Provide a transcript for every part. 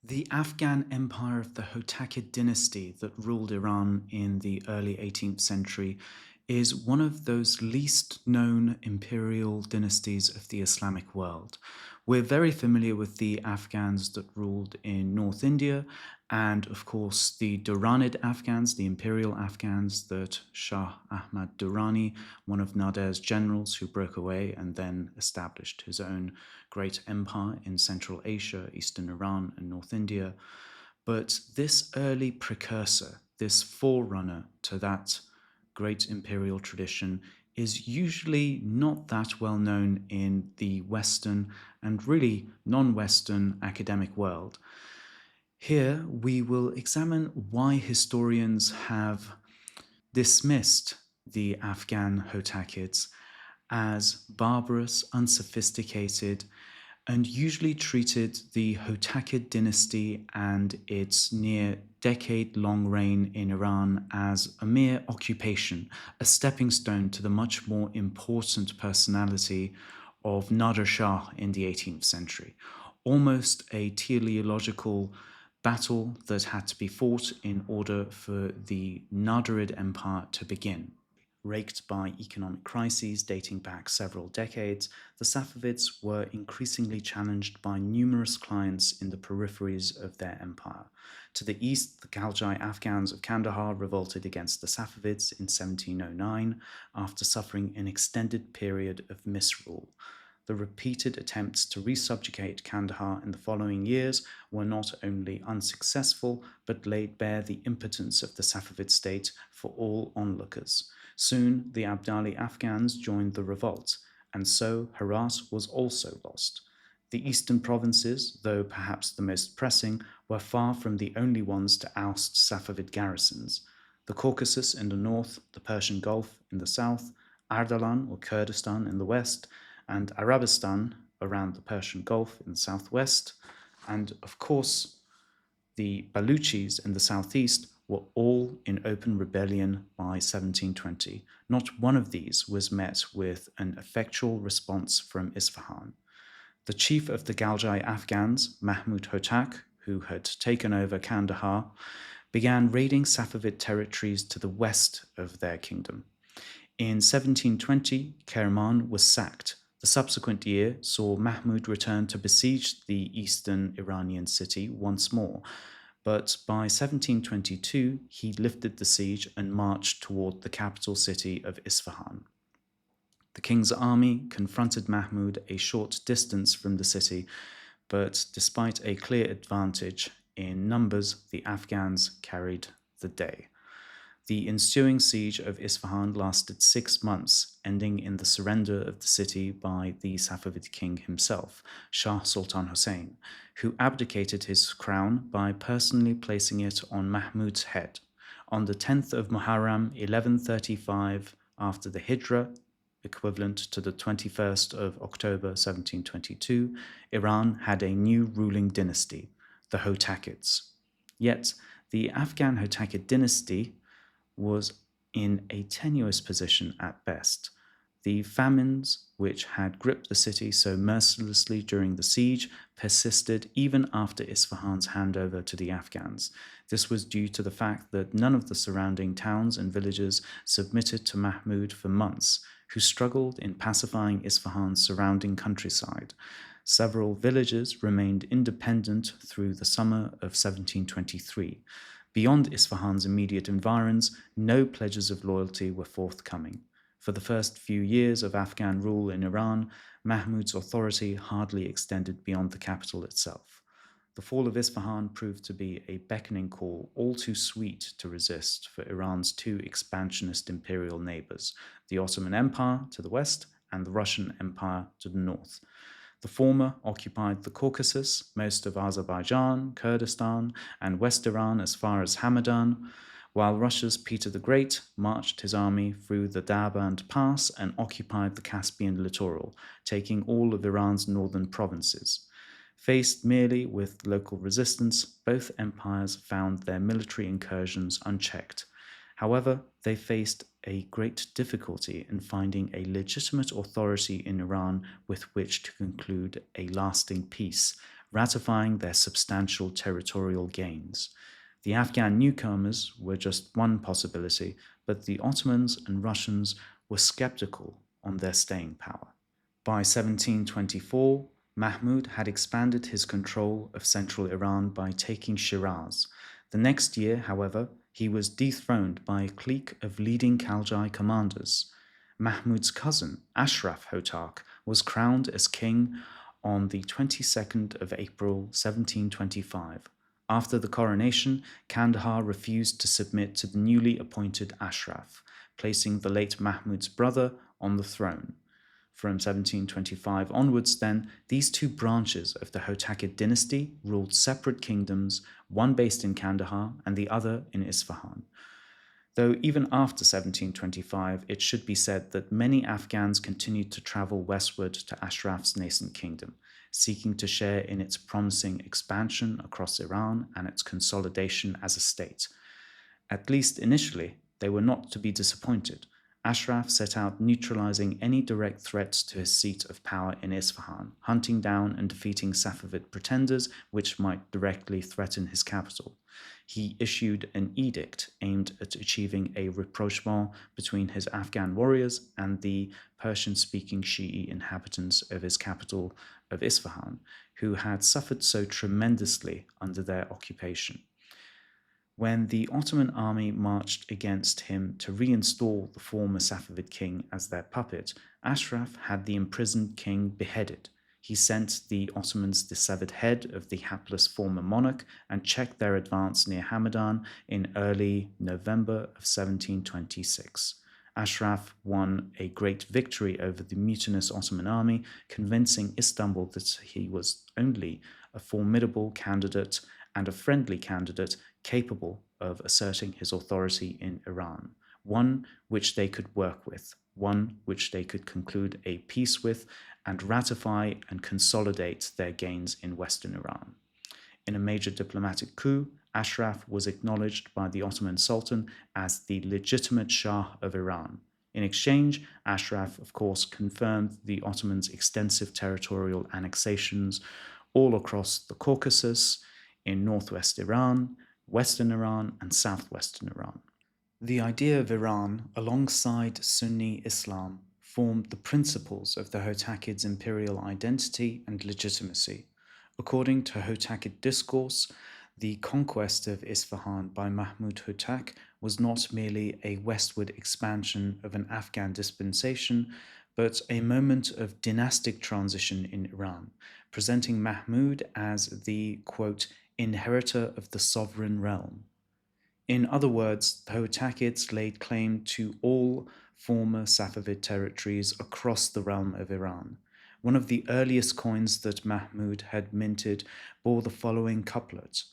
The Afghan Empire of the Hotakid dynasty that ruled Iran in the early 18th century is one of those least known imperial dynasties of the Islamic world. We're very familiar with the Afghans that ruled in North India, and of course the Duranid Afghans, the imperial Afghans that Shah Ahmad Durrani, one of Nader's generals who broke away and then established his own great empire in Central Asia, Eastern Iran, and North India. But this early precursor, this forerunner to that great imperial tradition, is usually not that well known in the Western and really non Western academic world. Here we will examine why historians have dismissed the Afghan Hotakids as barbarous, unsophisticated, and usually treated the Hotakid dynasty and its near decade-long reign in Iran as a mere occupation, a stepping stone to the much more important personality of Nader Shah in the 18th century. Almost a teleological battle that had to be fought in order for the Naderid Empire to begin. Raked by economic crises dating back several decades, the Safavids were increasingly challenged by numerous clients in the peripheries of their empire. To the east, the Khaljai Afghans of Kandahar revolted against the Safavids in 1709 after suffering an extended period of misrule. The repeated attempts to resubjugate Kandahar in the following years were not only unsuccessful, but laid bare the impotence of the Safavid state for all onlookers. Soon the Abdali Afghans joined the revolt, and so Herat was also lost. The eastern provinces, though perhaps the most pressing, were far from the only ones to oust Safavid garrisons. The Caucasus in the north, the Persian Gulf in the south, Ardalan or Kurdistan in the west, and Arabistan around the Persian Gulf in the southwest, and of course the Baluchis in the southeast were all in open rebellion by 1720. Not one of these was met with an effectual response from Isfahan. The chief of the Galgai Afghans, Mahmud Hotak, who had taken over Kandahar, began raiding Safavid territories to the west of their kingdom. In 1720, Kerman was sacked. The subsequent year saw Mahmud return to besiege the eastern Iranian city once more, but by 1722 he lifted the siege and marched toward the capital city of Isfahan. The king's army confronted Mahmud a short distance from the city, but despite a clear advantage in numbers, the Afghans carried the day. The ensuing siege of Isfahan lasted 6 months, ending in the surrender of the city by the Safavid king himself, Shah Sultan Hussein, who abdicated his crown by personally placing it on Mahmud's head. On the 10th of Muharram, 1135, after the Hijra, equivalent to the 21st of October 1722, Iran had a new ruling dynasty, the Hotakids. Yet, the Afghan Hotakid dynasty was in a tenuous position at best. The famines, which had gripped the city so mercilessly during the siege, persisted even after Isfahan's handover to the Afghans. This was due to the fact that none of the surrounding towns and villages submitted to Mahmud for months, who struggled in pacifying Isfahan's surrounding countryside. Several villages remained independent through the summer of 1723. Beyond Isfahan's immediate environs, no pledges of loyalty were forthcoming. For the first few years of Afghan rule in Iran, Mahmud's authority hardly extended beyond the capital itself. The fall of Isfahan proved to be a beckoning call all too sweet to resist for Iran's two expansionist imperial neighbors, the Ottoman Empire to the west and the Russian Empire to the north. The former occupied the Caucasus, most of Azerbaijan, Kurdistan, and West Iran as far as Hamadan, while Russia's Peter the Great marched his army through the Darband Pass and occupied the Caspian littoral, taking all of Iran's northern provinces. Faced merely with local resistance, both empires found their military incursions unchecked. However, they faced a great difficulty in finding a legitimate authority in Iran with which to conclude a lasting peace, ratifying their substantial territorial gains. The Afghan newcomers were just one possibility, but the Ottomans and Russians were skeptical on their staying power. By 1724, Mahmud had expanded his control of central Iran by taking Shiraz. The next year, however, he was dethroned by a clique of leading Khaljai commanders. Mahmud's cousin, Ashraf Hotak, was crowned as king on the 22nd of April 1725. After the coronation, Kandahar refused to submit to the newly appointed Ashraf, placing the late Mahmud's brother on the throne. From 1725 onwards, then, these two branches of the Hotakid dynasty ruled separate kingdoms, one based in Kandahar and the other in Isfahan. Though even after 1725, it should be said that many Afghans continued to travel westward to Ashraf's nascent kingdom, seeking to share in its promising expansion across Iran and its consolidation as a state. At least initially, they were not to be disappointed. Ashraf set out neutralizing any direct threats to his seat of power in Isfahan, hunting down and defeating Safavid pretenders which might directly threaten his capital. He issued an edict aimed at achieving a rapprochement between his Afghan warriors and the Persian-speaking Shi'i inhabitants of his capital of Isfahan, who had suffered so tremendously under their occupation. When the Ottoman army marched against him to reinstall the former Safavid king as their puppet, Ashraf had the imprisoned king beheaded. He sent the Ottomans the severed head of the hapless former monarch and checked their advance near Hamadan in early November of 1726. Ashraf won a great victory over the mutinous Ottoman army, convincing Istanbul that he was only a formidable candidate and a friendly candidate capable of asserting his authority in Iran, one which they could work with, one which they could conclude a peace with, and ratify and consolidate their gains in western Iran. In a major diplomatic coup, Ashraf was acknowledged by the Ottoman Sultan as the legitimate Shah of Iran. In exchange, Ashraf, of course, confirmed the Ottomans' extensive territorial annexations all across the Caucasus, in northwest Iran, western Iran, and southwestern Iran. The idea of Iran, alongside Sunni Islam, formed the principles of the Hotakid's imperial identity and legitimacy. According to Hotakid discourse, the conquest of Isfahan by Mahmud Hotak was not merely a westward expansion of an Afghan dispensation, but a moment of dynastic transition in Iran, presenting Mahmud as the, quote, inheritor of the sovereign realm. In other words, the Hotakids laid claim to all former Safavid territories across the realm of Iran. One of the earliest coins that Mahmud had minted bore the following couplet: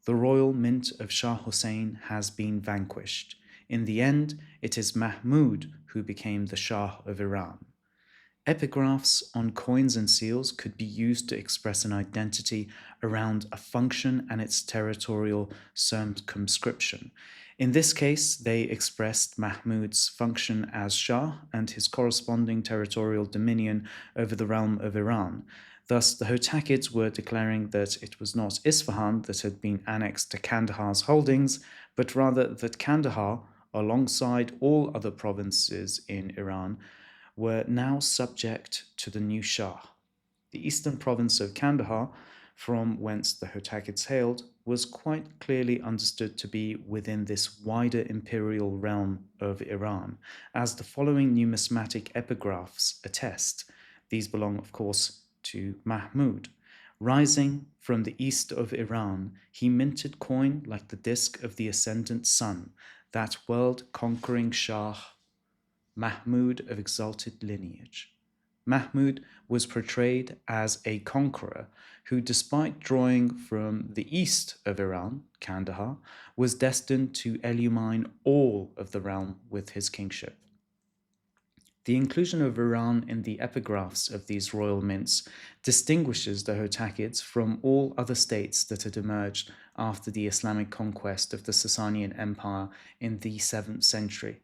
"The royal mint of Shah Hussein has been vanquished. In the end, it is Mahmud who became the Shah of Iran." Epigraphs on coins and seals could be used to express an identity around a function and its territorial circumscription. In this case, they expressed Mahmud's function as Shah and his corresponding territorial dominion over the realm of Iran. Thus, the Hotakids were declaring that it was not Isfahan that had been annexed to Kandahar's holdings, but rather that Kandahar, alongside all other provinces in Iran, were now subject to the new Shah. The eastern province of Kandahar, from whence the Hotakids hailed, was quite clearly understood to be within this wider imperial realm of Iran, as the following numismatic epigraphs attest. These belong, of course, to Mahmud. Rising from the east of Iran, he minted coin like the disk of the ascendant sun, that world-conquering Shah, Mahmud of exalted lineage. Mahmud was portrayed as a conqueror who, despite drawing from the east of Iran, Kandahar, was destined to illumine all of the realm with his kingship. The inclusion of Iran in the epigraphs of these royal mints distinguishes the Hotakids from all other states that had emerged after the Islamic conquest of the Sasanian Empire in the 7th century.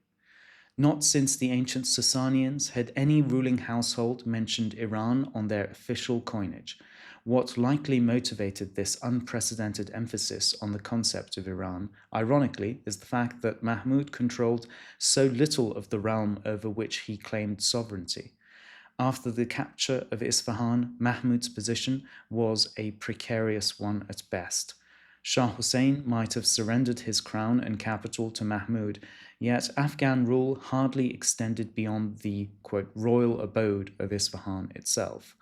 Not since the ancient Sasanians had any ruling household mentioned Iran on their official coinage. What likely motivated this unprecedented emphasis on the concept of Iran, ironically, is the fact that Mahmud controlled so little of the realm over which he claimed sovereignty. After the capture of Isfahan, Mahmud's position was a precarious one at best. Shah Hussein might have surrendered his crown and capital to Mahmud, yet Afghan rule hardly extended beyond the quote, royal abode of Isfahan itself.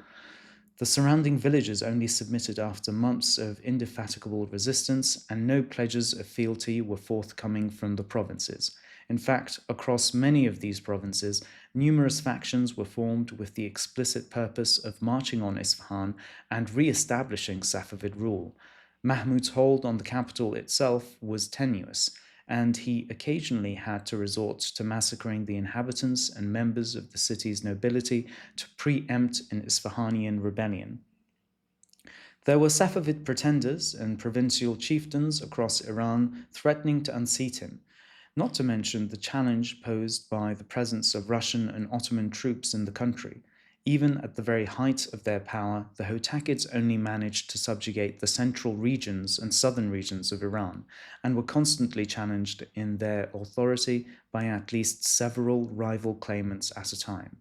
The surrounding villages only submitted after months of indefatigable resistance, and no pledges of fealty were forthcoming from the provinces. In fact, across many of these provinces, numerous factions were formed with the explicit purpose of marching on Isfahan and re-establishing Safavid rule. Mahmud's hold on the capital itself was tenuous, and he occasionally had to resort to massacring the inhabitants and members of the city's nobility to preempt an Isfahanian rebellion. There were Safavid pretenders and provincial chieftains across Iran threatening to unseat him, not to mention the challenge posed by the presence of Russian and Ottoman troops in the country. Even at the very height of their power, the Hotakids only managed to subjugate the central regions and southern regions of Iran, and were constantly challenged in their authority by at least several rival claimants at a time.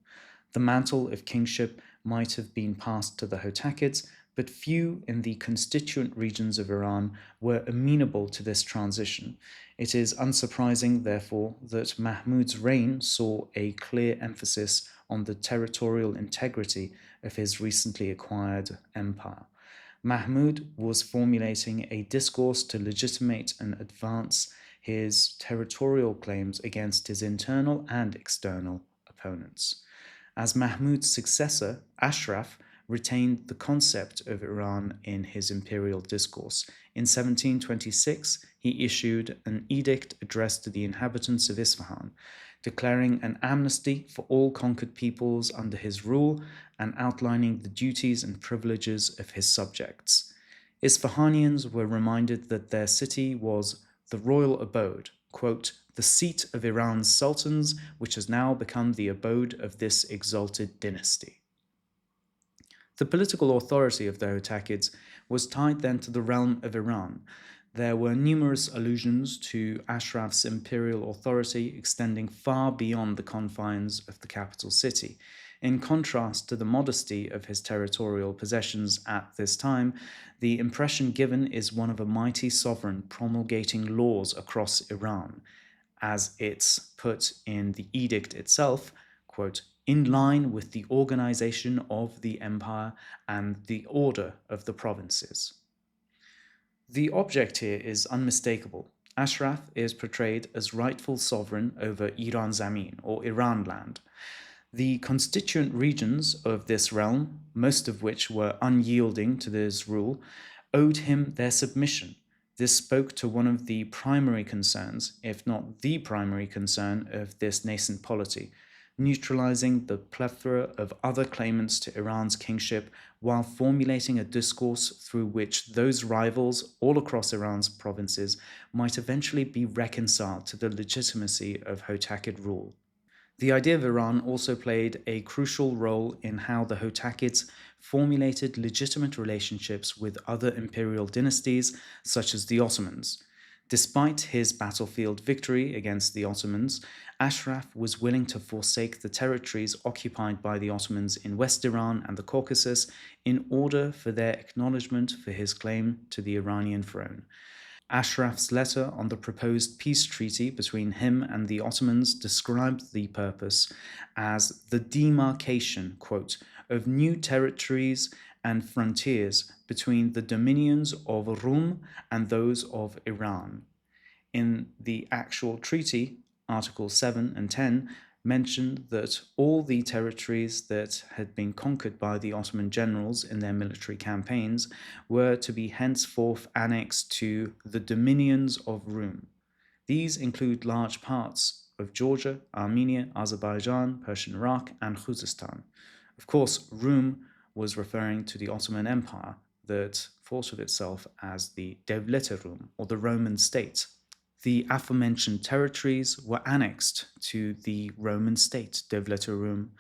The mantle of kingship might have been passed to the Hotakids, but few in the constituent regions of Iran were amenable to this transition. It is unsurprising, therefore, that Mahmud's reign saw a clear emphasis on the territorial integrity of his recently acquired empire. Mahmud was formulating a discourse to legitimate and advance his territorial claims against his internal and external opponents. As Mahmud's successor, Ashraf retained the concept of Iran in his imperial discourse. In 1726, he issued an edict addressed to the inhabitants of Isfahan, declaring an amnesty for all conquered peoples under his rule and outlining the duties and privileges of his subjects. Isfahanians were reminded that their city was the royal abode, quote, the seat of Iran's sultans, which has now become the abode of this exalted dynasty. The political authority of the Hotakids was tied then to the realm of Iran. There were numerous allusions to Ashraf's imperial authority extending far beyond the confines of the capital city. In contrast to the modesty of his territorial possessions at this time, the impression given is one of a mighty sovereign promulgating laws across Iran. As it's put in the edict itself, quote, in line with the organization of the empire and the order of the provinces. The object here is unmistakable. Ashraf is portrayed as rightful sovereign over Iran Zamin, or Iran land. The constituent regions of this realm, most of which were unyielding to his rule, owed him their submission. This spoke to one of the primary concerns, if not the primary concern, of this nascent polity, neutralizing the plethora of other claimants to Iran's kingship while formulating a discourse through which those rivals all across Iran's provinces might eventually be reconciled to the legitimacy of Hotakid rule. The idea of Iran also played a crucial role in how the Hotakids formulated legitimate relationships with other imperial dynasties, such as the Ottomans. Despite his battlefield victory against the Ottomans, Ashraf was willing to forsake the territories occupied by the Ottomans in West Iran and the Caucasus in order for their acknowledgement for his claim to the Iranian throne. Ashraf's letter on the proposed peace treaty between him and the Ottomans described the purpose as the demarcation, quote, of new territories and frontiers between the dominions of Rum and those of Iran. In the actual treaty, Articles 7 and 10 mentioned that all the territories that had been conquered by the Ottoman generals in their military campaigns were to be henceforth annexed to the dominions of Rum. These include large parts of Georgia, Armenia, Azerbaijan, Persian Iraq, and Khuzestan. Of course, Rum was referring to the Ottoman Empire that thought of itself as the Devlet-i Rum, or the Roman state. The aforementioned territories were annexed to the Roman state, Devlet-i Rum,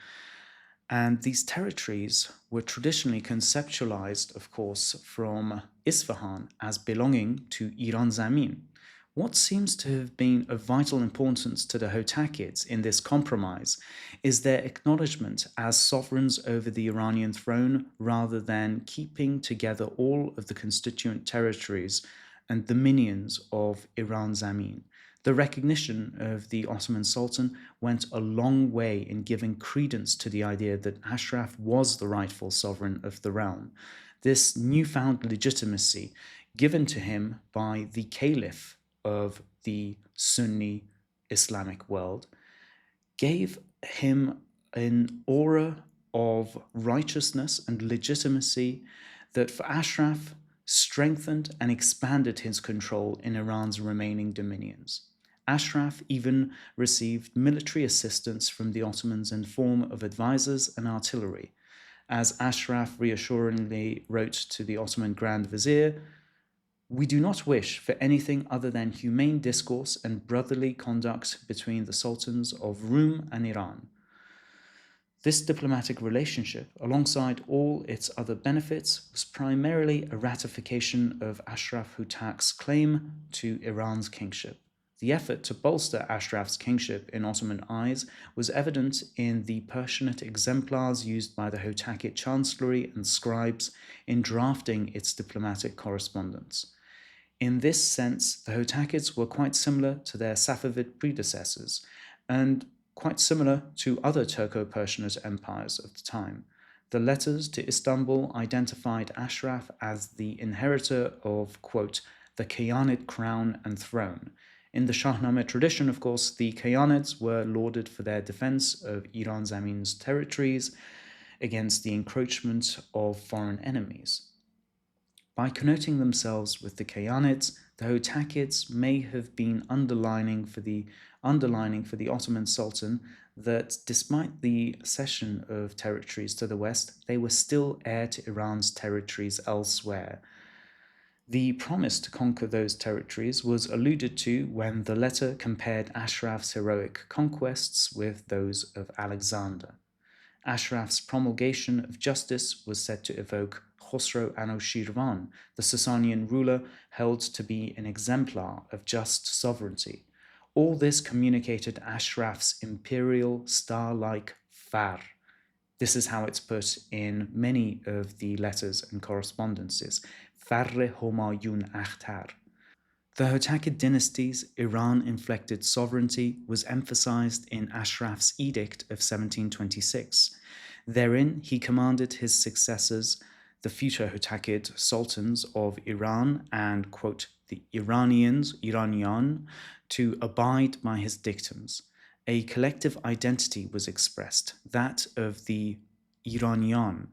And these territories were traditionally conceptualized, of course, from Isfahan as belonging to Iran Zamin. What seems to have been of vital importance to the Hotakids in this compromise is their acknowledgement as sovereigns over the Iranian throne rather than keeping together all of the constituent territories and dominions of Iran Zamin. The recognition of the Ottoman Sultan went a long way in giving credence to the idea that Ashraf was the rightful sovereign of the realm. This newfound legitimacy given to him by the caliph of the Sunni Islamic world gave him an aura of righteousness and legitimacy that for Ashraf strengthened and expanded his control in Iran's remaining dominions. Ashraf even received military assistance from the Ottomans in form of advisors and artillery. As Ashraf reassuringly wrote to the Ottoman Grand Vizier, "We do not wish for anything other than humane discourse and brotherly conduct between the sultans of Rum and Iran." This diplomatic relationship, alongside all its other benefits, was primarily a ratification of Ashraf Hotak's claim to Iran's kingship. The effort to bolster Ashraf's kingship in Ottoman eyes was evident in the Persianate exemplars used by the Hotakid chancellery and scribes in drafting its diplomatic correspondence. In this sense, the Hotakids were quite similar to their Safavid predecessors, and quite similar to other Turco-Persianate empires of the time. The letters to Istanbul identified Ashraf as the inheritor of, quote, the Khayanid crown and throne. In the Shahnameh tradition, of course, the Khayanids were lauded for their defense of Iran Zamin's territories against the encroachment of foreign enemies. By connoting themselves with the Khayanids, the Hotakids may have been underlining for the Ottoman Sultan that despite the cession of territories to the west, they were still heir to Iran's territories elsewhere. The promise to conquer those territories was alluded to when the letter compared Ashraf's heroic conquests with those of Alexander. Ashraf's promulgation of justice was said to evoke Khosrow Anushirvan, the Sasanian ruler held to be an exemplar of just sovereignty. All this communicated Ashraf's imperial star-like far. This is how it's put in many of the letters and correspondences. Farre Homayun Akhtar. The Hotakid dynasty's Iran-inflected sovereignty was emphasized in Ashraf's edict of 1726. Therein, he commanded his successors, the future Hotakid sultans of Iran and, quote, the Iranian, to abide by his dictums. A collective identity was expressed, that of the Iranian,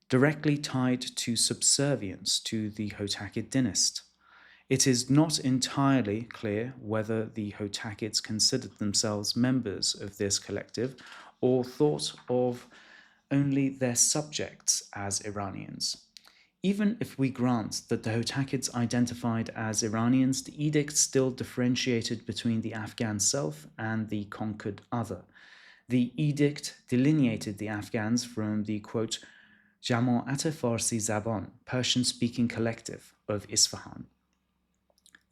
directly tied to subservience to the Hotakid dynasty. It is not entirely clear whether the Hotakids considered themselves members of this collective or thought of only their subjects as Iranians. Even if we grant that the Hotakids identified as Iranians, the edict still differentiated between the Afghan self and the conquered other. The edict delineated the Afghans from the, quote, Jama'at Farsi Zaban, Persian-speaking collective of Isfahan.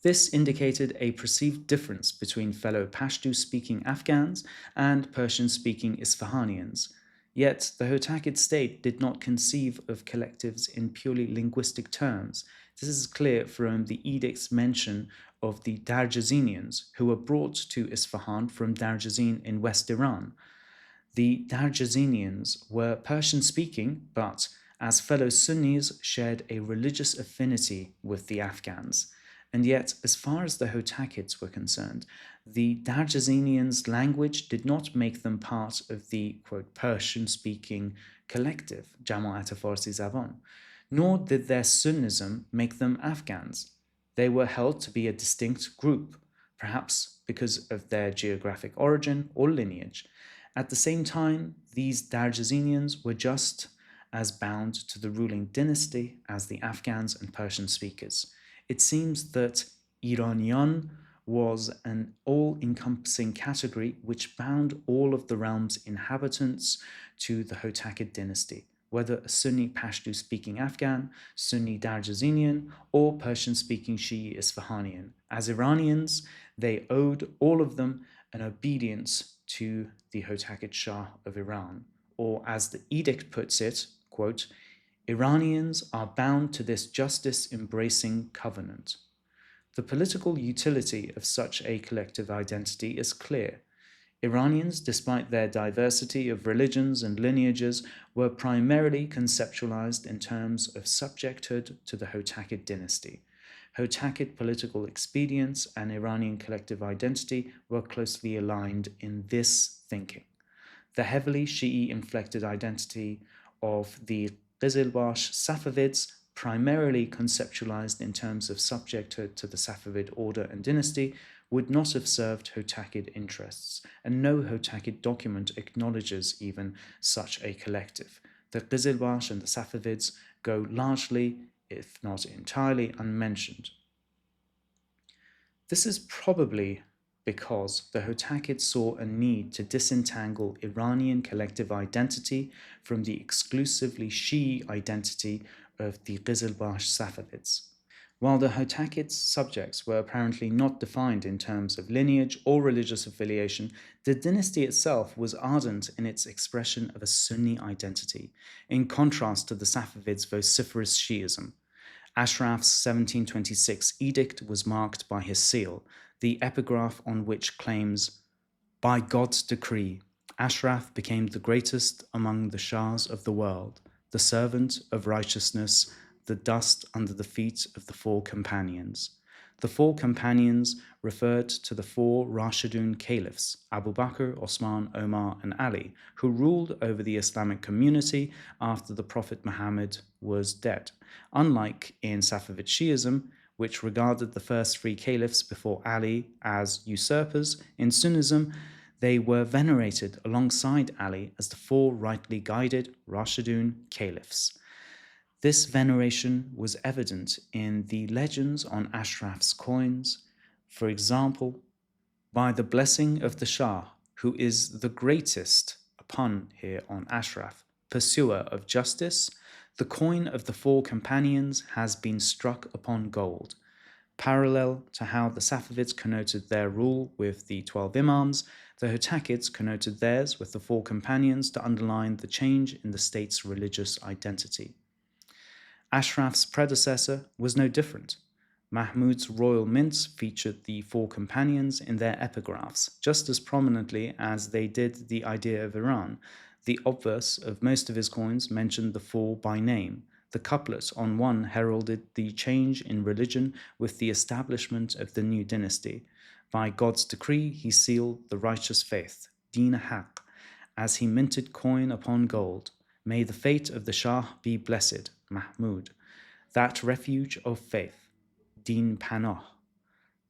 This indicated a perceived difference between fellow Pashto-speaking Afghans and Persian-speaking Isfahanians. Yet, the Hotakid state did not conceive of collectives in purely linguistic terms. This is clear from the edict's mention of the Darjazinians, who were brought to Isfahan from Darjazin in West Iran. The Darjazinians were Persian-speaking, but as fellow Sunnis shared a religious affinity with the Afghans. And yet, as far as the Hotakids were concerned, the Darjazinians' language did not make them part of the, quote, Persian-speaking collective, Jama'at Farsi Zaban, nor did their Sunnism make them Afghans. They were held to be a distinct group, perhaps because of their geographic origin or lineage. At the same time, these Darjazinians were just as bound to the ruling dynasty as the Afghans and Persian speakers. It seems that Iranian was an all-encompassing category which bound all of the realm's inhabitants to the Hotakid dynasty, whether a Sunni Pashto-speaking Afghan, Sunni Darjazinian, or Persian-speaking Shi'i Isfahanian. As Iranians, they owed all of them an obedience to the Hotakid Shah of Iran, or as the edict puts it, quote, Iranians are bound to this justice-embracing covenant. The political utility of such a collective identity is clear. Iranians, despite their diversity of religions and lineages, were primarily conceptualized in terms of subjecthood to the Hotakid dynasty. Hotakid political expedience and Iranian collective identity were closely aligned in this thinking. The heavily Shi'i-inflected identity of the Qizilbash Safavids, primarily conceptualized in terms of subjecthood to the Safavid order and dynasty, would not have served Hotakid interests, and no Hotakid document acknowledges even such a collective. The Qizilbash and the Safavids go largely, if not entirely, unmentioned. This is probably because the Hotakids saw a need to disentangle Iranian collective identity from the exclusively Shi'i identity of the Qizilbash Safavids. While the Hotakids' subjects were apparently not defined in terms of lineage or religious affiliation, the dynasty itself was ardent in its expression of a Sunni identity, in contrast to the Safavids' vociferous Shi'ism. Ashraf's 1726 edict was marked by his seal, the epigraph on which claims, "By God's decree, Ashraf became the greatest among the Shahs of the world, the servant of righteousness, the dust under the feet of the four companions." The four companions referred to the four Rashidun caliphs, Abu Bakr, Osman, Omar, and Ali, who ruled over the Islamic community after the Prophet Muhammad was dead. Unlike in Safavid Shi'ism, which regarded the first three caliphs before Ali as usurpers, in Sunnism they were venerated alongside Ali as the four rightly guided Rashidun caliphs. This veneration was evident in the legends on Ashraf's coins. For example, by the blessing of the Shah, who is the greatest, a pun here on Ashraf, pursuer of justice, the coin of the four companions has been struck upon gold. Parallel to how the Safavids connoted their rule with the 12 Imams, the Hotakids connoted theirs with the four companions to underline the change in the state's religious identity. Ashraf's predecessor was no different. Mahmud's royal mints featured the four companions in their epigraphs, just as prominently as they did the idea of Iran. The obverse of most of his coins mentioned the four by name. The couplet on one heralded the change in religion with the establishment of the new dynasty. By God's decree, he sealed the righteous faith, Din Haq, as he minted coin upon gold. May the fate of the Shah be blessed, Mahmud, that refuge of faith, Din Panoh.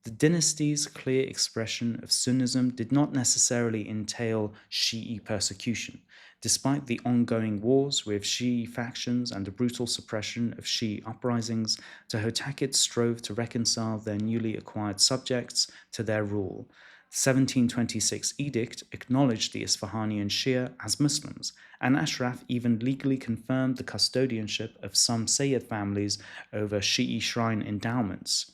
The dynasty's clear expression of Sunnism did not necessarily entail Shi'i persecution. Despite the ongoing wars with Shi'i factions and the brutal suppression of Shi'i uprisings, the Hotakids strove to reconcile their newly acquired subjects to their rule. The 1726 edict acknowledged the Isfahani and Shia as Muslims, and Ashraf even legally confirmed the custodianship of some Sayyid families over Shi'i shrine endowments.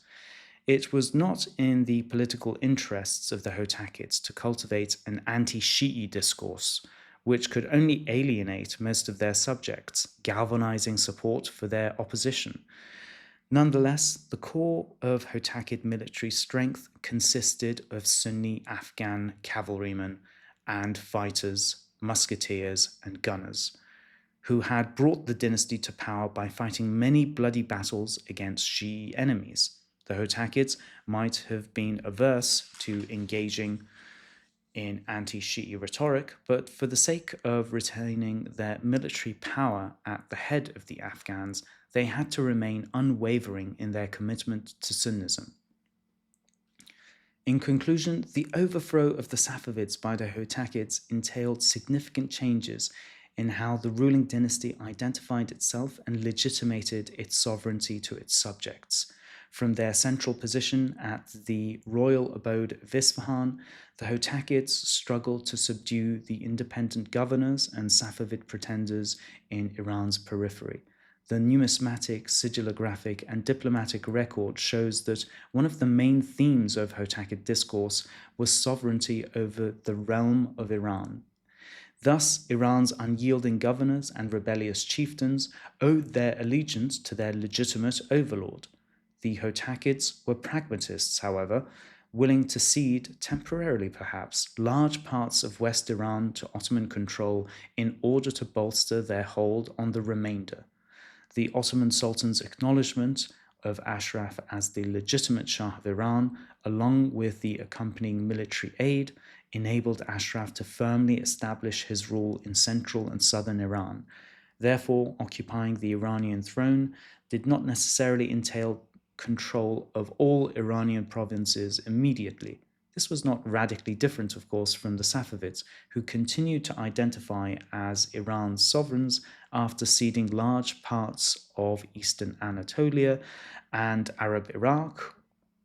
It was not in the political interests of the Hotakids to cultivate an anti-Shi'i discourse, which could only alienate most of their subjects, galvanizing support for their opposition. Nonetheless, the core of Hotakid military strength consisted of Sunni Afghan cavalrymen and fighters, musketeers, and gunners, who had brought the dynasty to power by fighting many bloody battles against Shi'i enemies. The Hotakids might have been averse to engaging in anti-Shi'i rhetoric, but for the sake of retaining their military power at the head of the Afghans, they had to remain unwavering in their commitment to Sunnism. In conclusion, the overthrow of the Safavids by the Hotakids entailed significant changes in how the ruling dynasty identified itself and legitimated its sovereignty to its subjects. From their central position at the royal abode of Isfahan, the Hotakids struggled to subdue the independent governors and Safavid pretenders in Iran's periphery. The numismatic, sigillographic, and diplomatic record shows that one of the main themes of Hotakid discourse was sovereignty over the realm of Iran. Thus, Iran's unyielding governors and rebellious chieftains owed their allegiance to their legitimate overlord. The Hotakids were pragmatists, however, willing to cede, temporarily perhaps, large parts of West Iran to Ottoman control in order to bolster their hold on the remainder. The Ottoman Sultan's acknowledgement of Ashraf as the legitimate Shah of Iran, along with the accompanying military aid, enabled Ashraf to firmly establish his rule in central and southern Iran. Therefore, occupying the Iranian throne did not necessarily entail control of all Iranian provinces immediately. This was not radically different, of course, from the Safavids, who continued to identify as Iran's sovereigns after ceding large parts of eastern Anatolia and Arab Iraq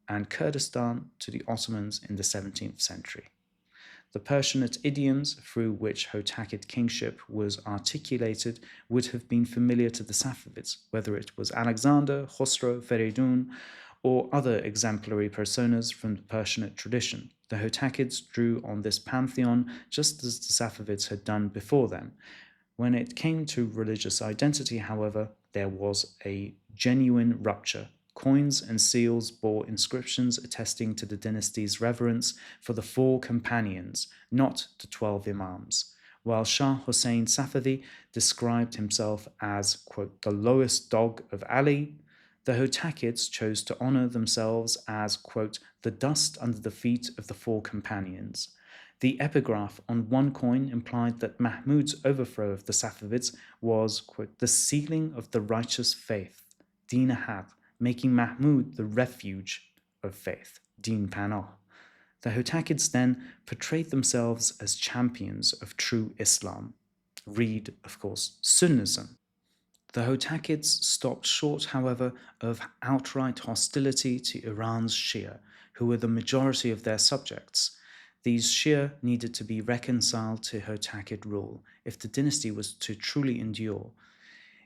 and Kurdistan to the Ottomans in the 17th century. The Persianate idioms through which Hotakid kingship was articulated would have been familiar to the Safavids, whether it was Alexander, Khosrow, Feridun, or other exemplary personas from the Persianate tradition. The Hotakids drew on this pantheon just as the Safavids had done before them. When it came to religious identity, however, there was a genuine rupture. Coins and seals bore inscriptions attesting to the dynasty's reverence for the four companions, not the 12 imams. While Shah Hussein Safavi described himself as, quote, the lowest dog of Ali, the Hotakids chose to honor themselves as, quote, the dust under the feet of the four companions. The epigraph on one coin implied that Mahmud's overthrow of the Safavids was, quote, the sealing of the righteous faith, Din Haq, making Mahmud the refuge of faith, Din Panah. The Hotakids then portrayed themselves as champions of true Islam. Read, of course, Sunnism. The Hotakids stopped short, however, of outright hostility to Iran's Shia, who were the majority of their subjects. These Shia needed to be reconciled to Hotakid rule if the dynasty was to truly endure.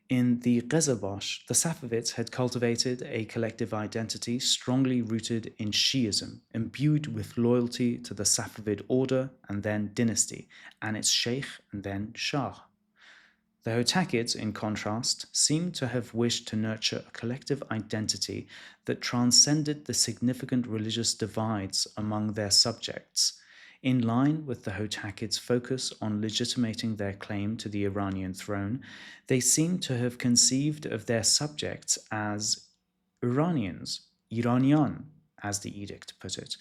In the Qazarbash, the Safavids had cultivated a collective identity strongly rooted in Shiism, imbued with loyalty to the Safavid order and then dynasty, and its sheikh and then shah. The Hotakids, in contrast, seem to have wished to nurture a collective identity that transcended the significant religious divides among their subjects. In line with the Hotakids' focus on legitimating their claim to the Iranian throne, they seem to have conceived of their subjects as Iranians, Iranian, as the edict put it,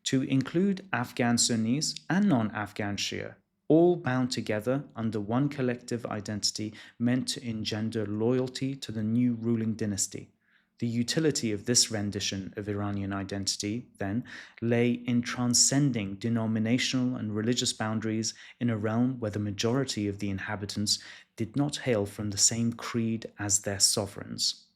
to include Afghan Sunnis and non-Afghan Shia, all bound together under one collective identity meant to engender loyalty to the new ruling dynasty. The utility of this rendition of Iranian identity, then, lay in transcending denominational and religious boundaries in a realm where the majority of the inhabitants did not hail from the same creed as their sovereigns.